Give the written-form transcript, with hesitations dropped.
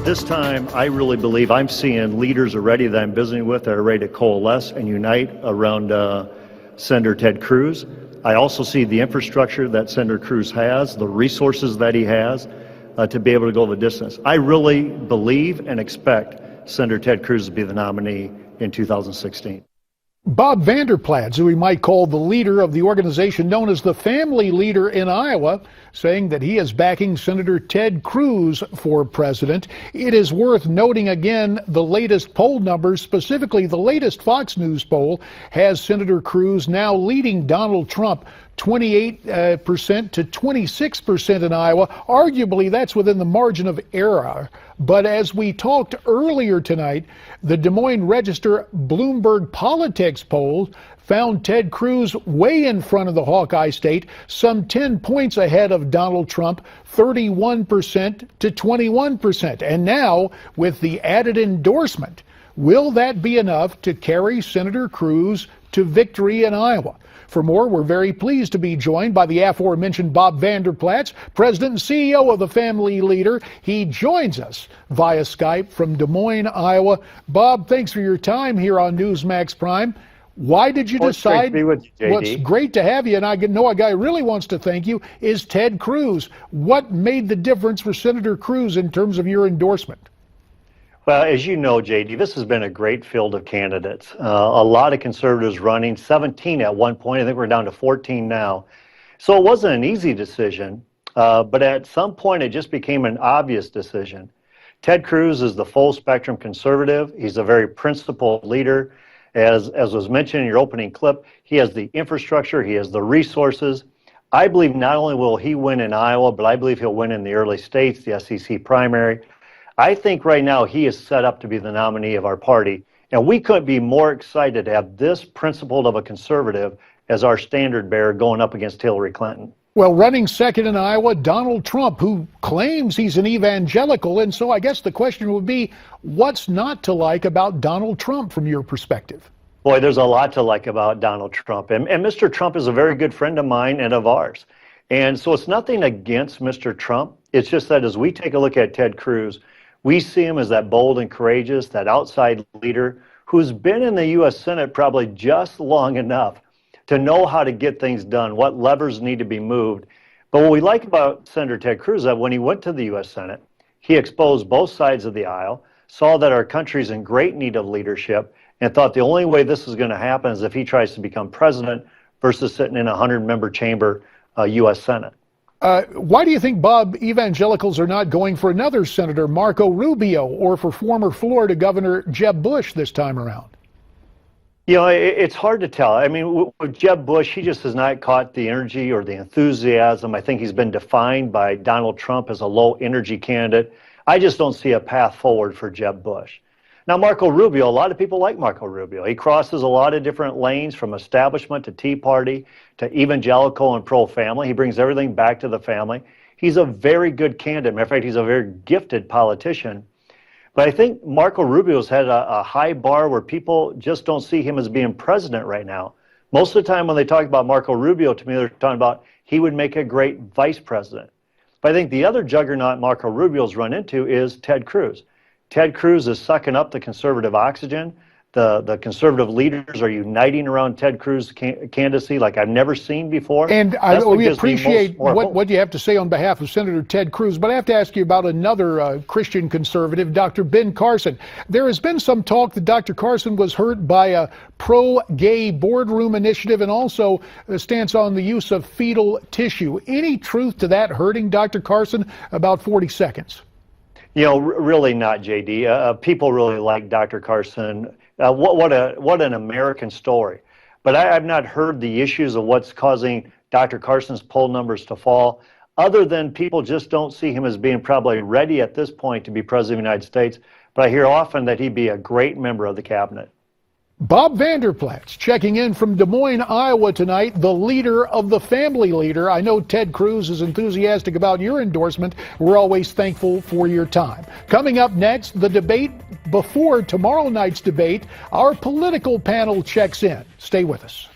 This time, I really believe I'm seeing leaders already that I'm visiting with that are ready to coalesce and unite around Senator Ted Cruz. I also see the infrastructure that Senator Cruz has, the resources that he has to be able to go the distance. I really believe and expect Senator Ted Cruz to be the nominee in 2016. Bob Vander Plaats, who we might call the leader of the organization known as the Family Leader in Iowa, saying that he is backing Senator Ted Cruz for president. It is worth noting again the latest poll numbers, specifically the latest Fox News poll, has Senator Cruz now leading Donald Trump 28% to 26% in Iowa. Arguably, that's within the margin of error. But as we talked earlier tonight, the Des Moines Register Bloomberg Politics poll found Ted Cruz way in front of the Hawkeye State, some 10 points ahead of Donald Trump, 31% to 21%. And now, with the added endorsement, will that be enough to carry Senator Cruz to victory in Iowa? For more, we're very pleased to be joined by the aforementioned Bob Vander Plaats, President and CEO of the Family Leader. He joins us via Skype from Des Moines, Iowa. Bob, thanks for your time here on Newsmax Prime. Why did you decide? It's great to be with you, JD. What's great to have you, and I know a guy who really wants to thank you, is Ted Cruz. What made the difference for Senator Cruz in terms of your endorsement? Well, as you know, JD, this has been a great field of candidates. A lot of conservatives running, 17 at one point. I think we're down to 14 now. So it wasn't an easy decision, but at some point it just became an obvious decision. Ted Cruz is the full spectrum conservative. He's a very principled leader. As was mentioned in your opening clip, he has the infrastructure, he has the resources. I believe not only will he win in Iowa, but I believe he'll win in the early states, the SEC primary. I think right now he is set up to be the nominee of our party, and we couldn't be more excited to have this principled of a conservative as our standard bearer going up against Hillary Clinton. Well, running second in Iowa, Donald Trump, who claims he's an evangelical, and so I guess the question would be, what's not to like about Donald Trump from your perspective? Boy, there's a lot to like about Donald Trump, and Mr. Trump is a very good friend of mine and of ours. And so it's nothing against Mr. Trump. It's just that as we take a look at Ted Cruz, we see him as that bold and courageous, that outside leader who's been in the U.S. Senate probably just long enough to know how to get things done, what levers need to be moved. But what we like about Senator Ted Cruz is that when he went to the U.S. Senate, he exposed both sides of the aisle, saw that our country's in great need of leadership, and thought the only way this is going to happen is if he tries to become president versus sitting in a 100-member chamber U.S. Senate. Why do you think, Bob, evangelicals are not going for another Senator, Marco Rubio, or for former Florida Governor Jeb Bush this time around? You know, it's hard to tell. I mean, with Jeb Bush, he just has not caught the energy or the enthusiasm. I think he's been defined by Donald Trump as a low-energy candidate. I just don't see a path forward for Jeb Bush. Now, Marco Rubio, a lot of people like Marco Rubio. He crosses a lot of different lanes from establishment to Tea Party to evangelical and pro-family. He brings everything back to the family. He's a very good candidate. Matter of fact, he's a very gifted politician. But I think Marco Rubio's had a high bar where people just don't see him as being president right now. Most of the time when they talk about Marco Rubio, to me, they're talking about he would make a great vice president. But I think the other juggernaut Marco Rubio's run into is Ted Cruz. Ted Cruz is sucking up the conservative oxygen. The conservative leaders are uniting around Ted Cruz's candidacy like I've never seen before. And we appreciate what you have to say on behalf of Senator Ted Cruz, but I have to ask you about another Christian conservative, Dr. Ben Carson. There has been some talk that Dr. Carson was hurt by a pro-gay boardroom initiative and also a stance on the use of fetal tissue. Any truth to that hurting Dr. Carson? About 40 seconds. You know, really not, JD. People really like Dr. Carson. What an American story. But I've not heard the issues of what's causing Dr. Carson's poll numbers to fall, other than people just don't see him as being probably ready at this point to be president of the United States. But I hear often that he'd be a great member of the cabinet. Bob Vander Plaats checking in from Des Moines, Iowa tonight, the leader of the Family Leader. I know Ted Cruz is enthusiastic about your endorsement. We're always thankful for your time. Coming up next, the debate before tomorrow night's debate, our political panel checks in. Stay with us.